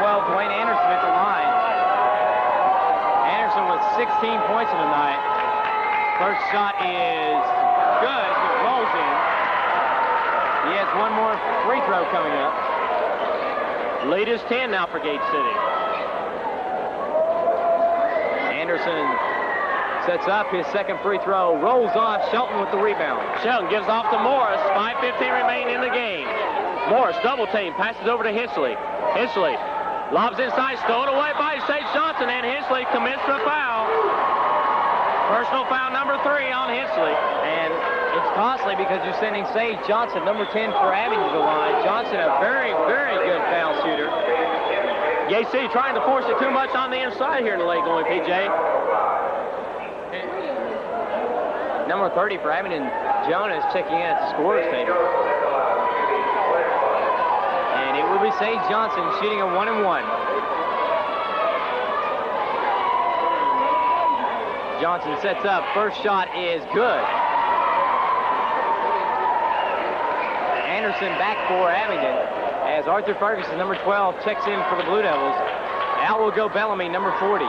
12, Dwayne Anderson at the line. Anderson with 16 points tonight. First shot is good. It rolls in. He has one more free throw coming up. Lead is 10 now for Gate City. Anderson sets up his second free throw, rolls off. Shelton with the rebound. Shelton gives off to Morris. 5:15 remaining in the game. Morris double team, passes over to Hinchley. Hinchley lobs inside, stolen away by Sage Johnson, and Hinchley commits a foul. Personal foul number 3 on Hinchley. And it's costly because you're sending Sage Johnson, number 10 for Abingdon, to the line. Johnson, a very, very good foul shooter. Gate City trying to force it too much on the inside here in the late going, PJ. Number 30 for Abingdon, Jonas, checking in at the scorer's table. And it will be Sage Johnson shooting a 1-and-1. Johnson sets up. First shot is good. Anderson back for Abingdon as Arthur Ferguson, number 12, checks in for the Blue Devils. Out will go Bellamy, number 40.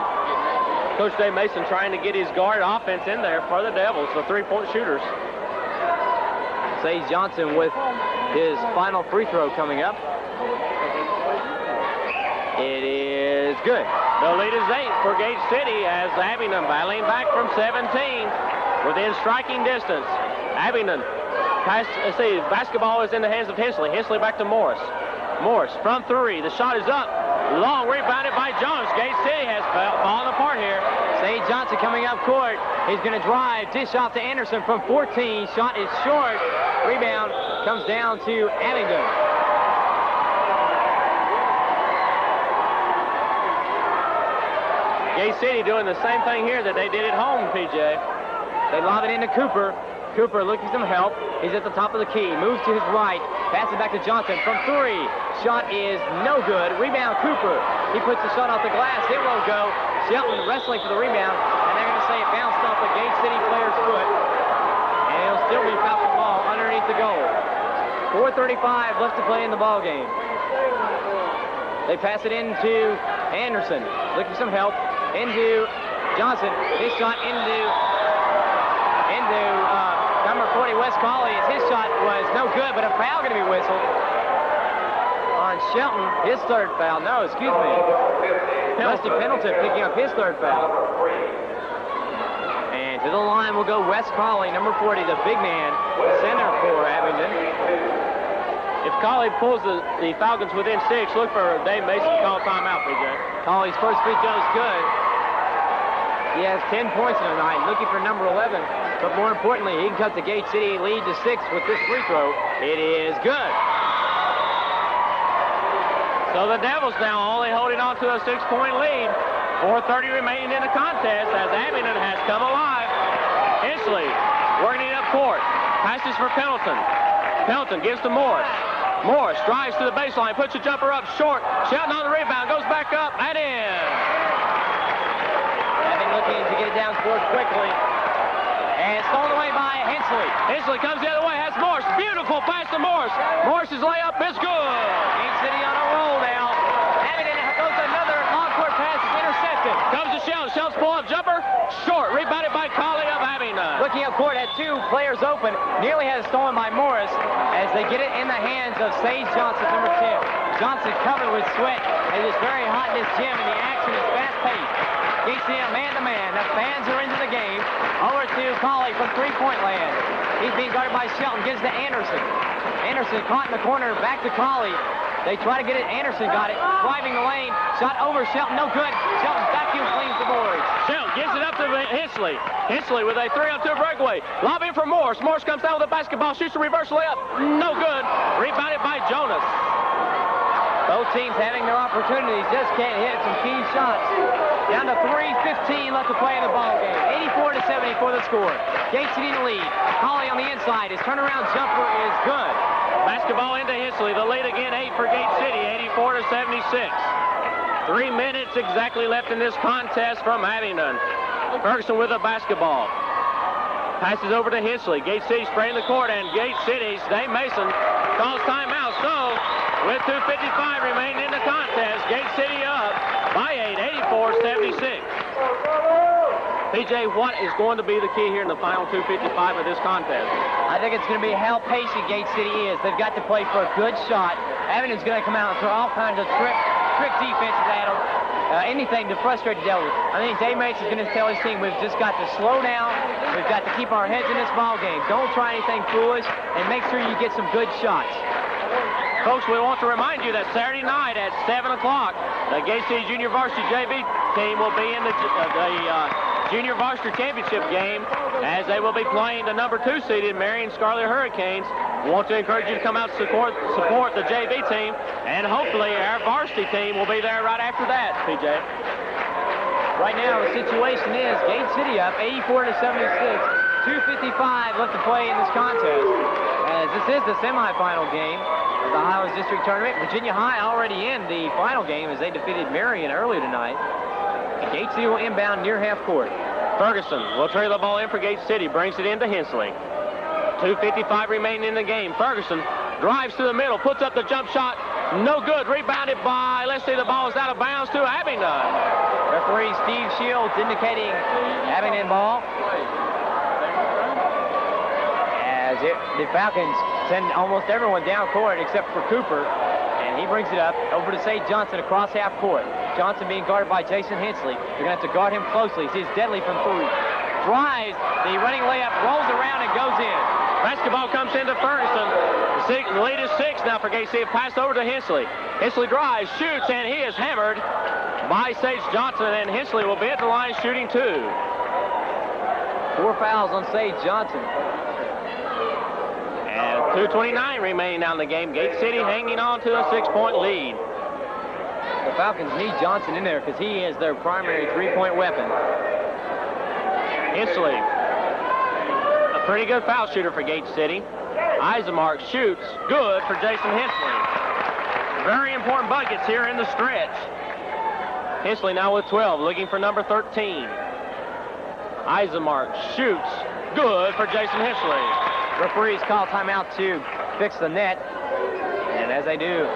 Coach Dave Mason trying to get his guard offense in there for the Devils, the three-point shooters. Sage Johnson with his final free throw coming up. It is good. The lead is 8 for Gate City as Abingdon battling back from 17 within striking distance. Abingdon, basketball is in the hands of Hinchley. Hinchley back to Morris. Morris from 3. The shot is up. Long rebounded by Jones. Gate City has fallen apart here. Sage Johnson coming up court. He's going to drive. Dish off to Anderson from 14. Shot is short. Rebound comes down to Abingdon. Gate City doing the same thing here that they did at home, PJ. They lob it into Cooper. Cooper looking for some help. He's at the top of the key. Moves to his right. Passes back to Johnson from 3. Shot is no good. Rebound Cooper. He puts the shot off the glass. It won't go. Shelton wrestling for the rebound. And they're going to say it bounced off the Gate City player's foot. And it'll still be foul ball underneath the goal. 4:35 left to play in the ball game. They pass it into Anderson. Looking for some help. Into Johnson. His shot into number 40, Wes Colley. His shot was no good, but a foul going to be whistled on Shelton. His third foul. No, excuse me. Rusty Pendleton picking up his third foul. And to the line will go Wes Colley, number 40, the big man, center for Abingdon. If Colley pulls the Falcons within 6, look for Dave Mason to call timeout, PJ. Colley's first free throw is good. He has 10 points tonight, looking for number 11. But more importantly, he can cut the Gate City lead to 6 with this free throw. It is good. So the Devils now only holding on to a 6-point lead. 4:30 remaining in the contest as Abingdon has come alive. Hinchley working it up court. Passes for Pendleton. Pendleton gives to Morris. Morris drives to the baseline, puts a jumper up short. Shelton on the rebound, goes back up and in. Looking to get it down court quickly. And stolen away by Hinchley. Hinchley comes the other way, has Morris. Beautiful pass to Morris. Morris's layup is good. Gate City on a roll now. Abingdon goes another long court pass. Is intercepted. Comes to Shelton. Shelton's pull-up jumper. Short. Rebounded by Colley of Abingdon. Looking up court, had 2 players open. Nearly had it stolen by Morris as they get it in the hands of Sage Johnson, number 10. Johnson covered with sweat. It is very hot in this gym and the action is fast-paced. Gate City man-to-man. The fans are into the game. Over to Colley from three-point land. He's being guarded by Shelton. Gives to Anderson. Anderson caught in the corner. Back to Colley. They try to get it. Anderson got it. Driving the lane. Shot over Shelton. No good. Shelton vacuum cleans the boards. Shelton gives it up to Hinchley. Hinchley with a 3-on-2 breakaway. Lob in for Morris. Morris comes down with a basketball. Shoots a reverse layup. No good. Rebounded by Jonas. Both teams having their opportunities. Just can't hit some key shots. Down to 3:15 left to play in the ball game. 84-70 for the score. Gate City in the lead. Colley on the inside. His turnaround jumper is good. Basketball into Hinchley. The lead again, 8 for Gate City, 84-76. 3 minutes exactly left in this contest from Abingdon. Ferguson with the basketball. Passes over to Hinchley. Gate City spraying the court, and Gate City's Dave Mason calls timeout. So with 2:55 remaining in the contest. Gate City up by 8, 84-76. PJ, what is going to be the key here in the final 2:55 of this contest? I think it's going to be how patient Gate City is. They've got to play for a good shot. Abingdon's going to come out and throw all kinds of trick defenses at them. Anything to frustrate the Devils. I think Dave Mace is going to tell his team we've just got to slow down. We've got to keep our heads in this ball game. Don't try anything foolish, and make sure you get some good shots. Folks, we want to remind you that Saturday night at 7 o'clock, the Gate City Junior Varsity JV team will be in the Junior Varsity Championship game as they will be playing the number 2 seeded Marion Scarlet Hurricanes. We want to encourage you to come out and support the JV team, and hopefully our varsity team will be there right after that, PJ. Right now, the situation is Gate City up 84-76, 2:55 left to play in this contest. As this is the semifinal game of the Highlands District Tournament. Virginia High already in the final game as they defeated Marion earlier tonight. And Gate City will inbound near half court. Ferguson will trade the ball in for Gate City, brings it into Hensley. 2:55 remaining in the game. Ferguson drives to the middle, puts up the jump shot, no good. Rebounded by, let's see, the ball is out of bounds to Abingdon. Referee Steve Shields indicating Abingdon ball. As the Falcons send almost everyone down court except for Cooper. And he brings it up over to Sage Johnson across half court. Johnson being guarded by Jason Hensley. You're going to have to guard him closely. He's deadly from 3. Drives, the running layup rolls around and goes in. Basketball comes into Ferguson. The lead is 6 now for Gate City. Pass over to Hensley. Hensley drives, shoots, and he is hammered by Sage Johnson, and Hensley will be at the line shooting 2. 4 fouls on Sage Johnson. And 2:29 remaining now in the game. Gate City hanging on to a 6-point lead. The Falcons need Johnson in there because he is their primary 3-point weapon. Hensley, a pretty good foul shooter for Gate City. Eisenmark shoots, good for Jason Hensley. Very important buckets here in the stretch. Hensley now with 12, looking for number 13. Eisenmark shoots, good for Jason Hensley. Referees call timeout to fix the net. And as they do,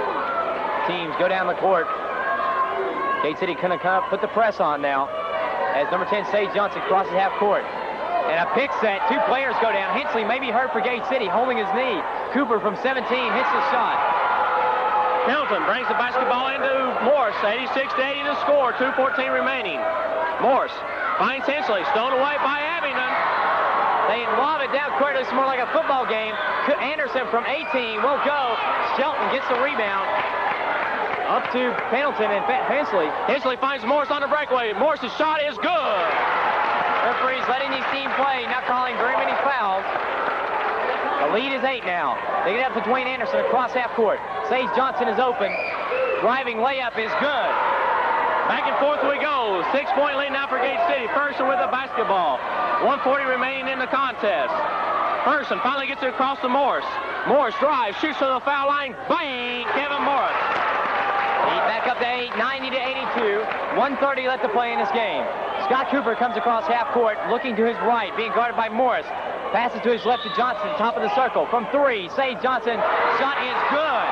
teams go down the court. Gate City couldn't come up, put the press on now. As number 10, Sage Johnson, crosses half court. And a pick set, 2 players go down. Hensley may be hurt for Gate City, holding his knee. Cooper from 17 hits the shot. Pendleton brings the basketball into Morse, 86-80 to score, 2:14 remaining. Morse finds Hensley, stolen away by Abingdon. They lob it down court. It's more like a football game. Anderson from 18 will go. Shelton gets the rebound. Up to Pendleton and Hensley. Hensley finds Morse on the breakaway. Morse's shot is good. Referees letting these teams play, not calling very many fouls. The lead is 8 now. They get up to Dwayne Anderson across half court. Sage Johnson is open. Driving layup is good. Back and forth we go. 6-point lead now for Gate City. Ferguson with the basketball. 1:40 remaining in the contest. Ferguson finally gets it across to Morse. Morse drives, shoots to the foul line. Bang! Kevin Morris. He's back up to 8, 90-82. 1:30 left to play in this game. Scott Cooper comes across half court, looking to his right, being guarded by Morris. Passes to his left to Johnson, top of the circle. From 3, Sage Johnson. Shot is good.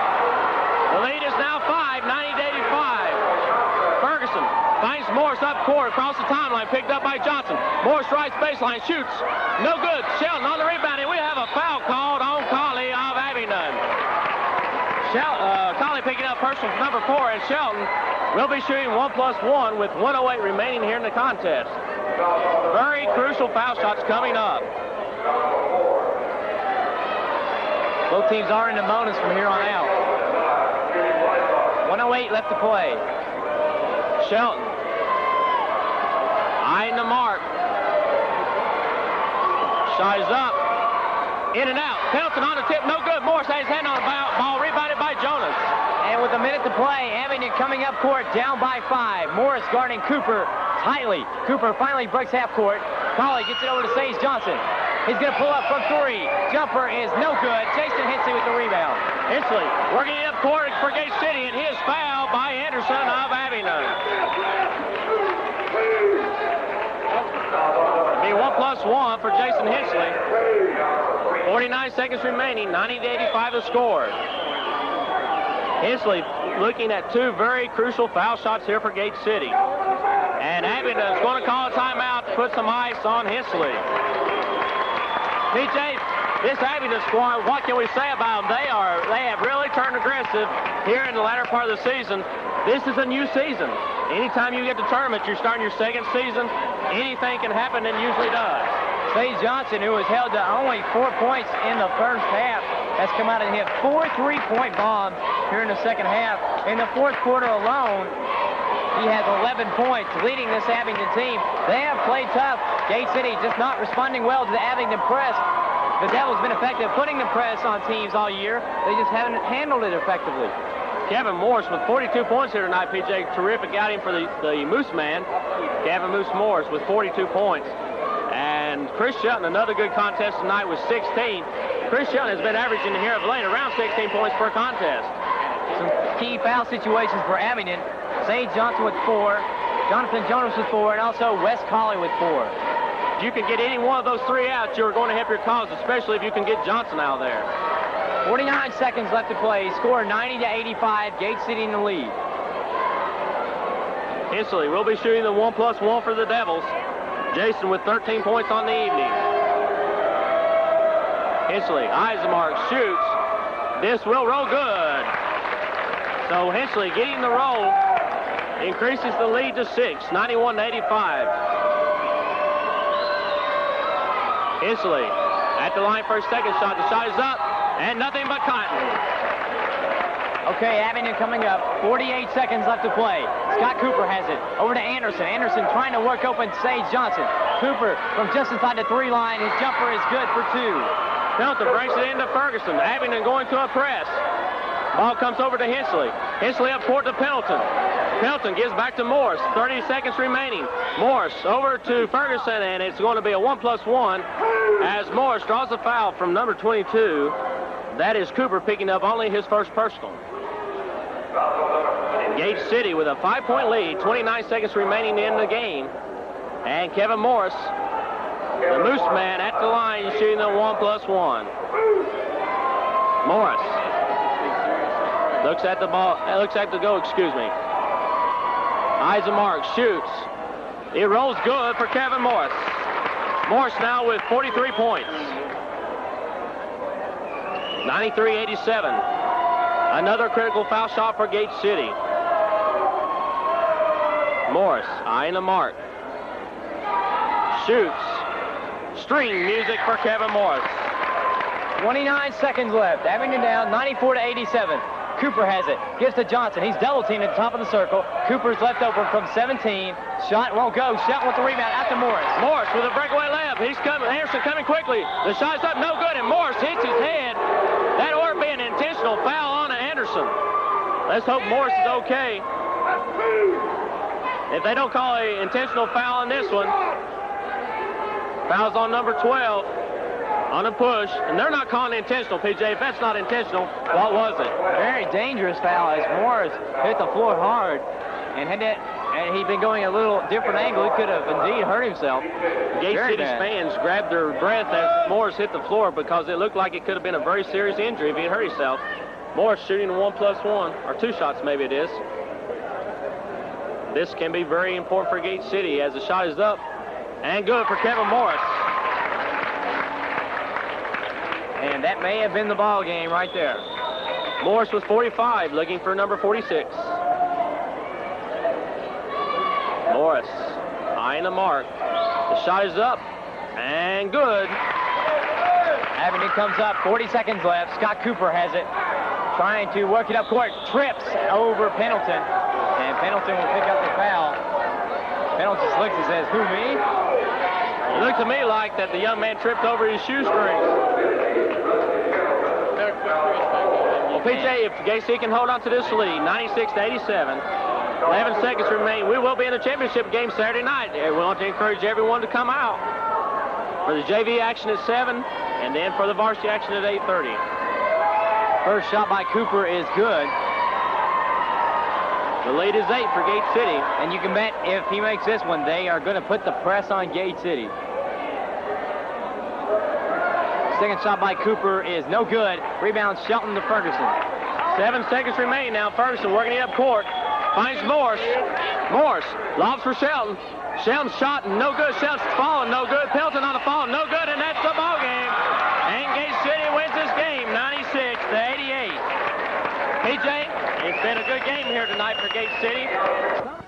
The lead is now 5, 90-85. Ferguson finds Morris up court, across the timeline, picked up by Johnson. Morris drives baseline, shoots. No good. Shelton on the rebound, and we have a foul called on Colley of Abingdon. Colley picking up personal number 4, and Shelton will be shooting 1+1 with 1:08 remaining here in the contest. Very crucial foul shots coming up. Both teams are in the bonus from here on out. 1:08 left to play. Shelton eyeing the mark. Shot is up. In and out. Pendleton on the tip. No good. Morris has his hand on the ball. Rebounded by Jonas. And with a minute to play, Abingdon coming up court, down by 5. Morris guarding Cooper tightly. Cooper finally breaks half court. Colley gets it over to Sage Johnson. He's going to pull up from 3. Jumper is no good. Jason Hensley with the rebound. Hensley working it up court for Gate City, and he is fouled by Anderson of Abingdon. It'll be 1+1 for Jason Hensley. 49 seconds remaining, 90-85 the score. Hensley looking at two very crucial foul shots here for Gate City. And Abingdon is going to call a timeout to put some ice on Hensley. PJ, this Abingdon squad, what can we say about them? They have really turned aggressive here in the latter part of the season. This is a new season. Anytime you get to tournament, you're starting your second season, anything can happen and usually does. Sage Johnson, who was held to only 4 points in the first half, has come out and hit 4 3-point bombs here in the second half. In the fourth quarter alone, he has 11 points, leading this Abingdon team. They have played tough. Gate City just not responding well to the Abingdon press. The Devils been effective putting the press on teams all year. They just haven't handled it effectively. Kevin Morris with 42 points here tonight, PJ. Terrific outing for the Moose man. Kevin Moose Morris with 42 points. And Chris Shelton, another good contest tonight with 16. Chris Shelton has been averaging here of late around 16 points per contest. Some key foul situations for Abingdon. Sage Johnson with 4, Jonathan Jonas with 4, and also Wes Colley with 4. If you can get any one of those three out, you're going to help your cause, especially if you can get Johnson out there. 49 seconds left to play. Score 90-85. Gate City in the lead. Hensley will be shooting the 1+1 for the Devils. Jason with 13 points on the evening. Hensley, Eisenmark shoots. This will roll good. So Hensley getting the roll increases the lead to 6, 91-85. Hensley at the line for a second shot. The shot is up, and nothing but cotton. Okay, Abingdon coming up. 48 seconds left to play. Scott Cooper has it. Over to Anderson. Anderson trying to work open Sage Johnson. Cooper from just inside the 3 line. His jumper is good for 2. Pelton brings it into Ferguson. Abingdon going to a press. Ball comes over to Hensley. Hensley up court to Pendleton. Pendleton gives back to Morris. 30 seconds remaining. Morris over to Ferguson, and it's going to be a 1+1 as Morris draws a foul from number 22. That is Cooper picking up only his first personal. And Gate City with a 5-point lead. 29 seconds remaining in the game. And Kevin Morris, the Moose man, at the line shooting the 1+1. Morris looks at the ball, looks at the go, excuse me. Eisenmark shoots. It rolls good for Kevin Morris. Morris now with 43 points. 93-87. Another critical foul shot for Gate City. Morris eyeing the mark. Shoots. String music for Kevin Morris. 29 seconds left. Abingdon down 94-87. Cooper has it. Gives to Johnson. He's double teamed at the top of the circle. Cooper's left open from 17. Shot won't go. Shelton with the rebound out to Morris. Morris with a breakaway layup. He's coming. Anderson coming quickly. The shot's up, no good, and Morris hits his head. That ought to be an intentional foul on Anderson. Let's hope Morris is okay. If they don't call an intentional foul on this one, foul's on number 12 on a push, and they're not calling it intentional, PJ. If that's not intentional, what was it? Very dangerous foul as Morris hit the floor hard and had that, and he'd been going a little different angle. He could have indeed hurt himself. Gate City's fans grabbed their breath as Morris hit the floor because it looked like it could have been a very serious injury if he had hurt himself. Morris shooting a 1+1, or 2 shots maybe it is. This can be very important for Gate City as the shot is up and good for Kevin Morris. And that may have been the ball game right there. Morris with 45, looking for number 46. Morris eyeing the mark. The shot is up and good. Abingdon comes up, 40 seconds left. Scott Cooper has it, trying to work it up court. Trips over Pendleton, and Pendleton will pick up the foul. Pendleton just looks and says, "Who, me?" It looked to me like that the young man tripped over his shoestrings. Well, PJ, if Gate City can hold on to this lead, 96-87, 11 seconds remain. We will be in the championship game Saturday night. We want to encourage everyone to come out for the JV action at 7, and then for the varsity action at 8:30. First shot by Cooper is good. The lead is 8 for Gate City. And you can bet if he makes this one, they are going to put the press on Gate City. Second shot by Cooper is no good. Rebound Shelton to Ferguson. 7 seconds remaining now. Ferguson working it up court. Finds Morse. Morse lobs for Shelton. Shelton's shot, no good. Shelton's falling, no good. Pelton on the fall, no good, and that's the ball game. And Gate City wins this game, 96-88. PJ, it's been a good game here tonight for Gate City.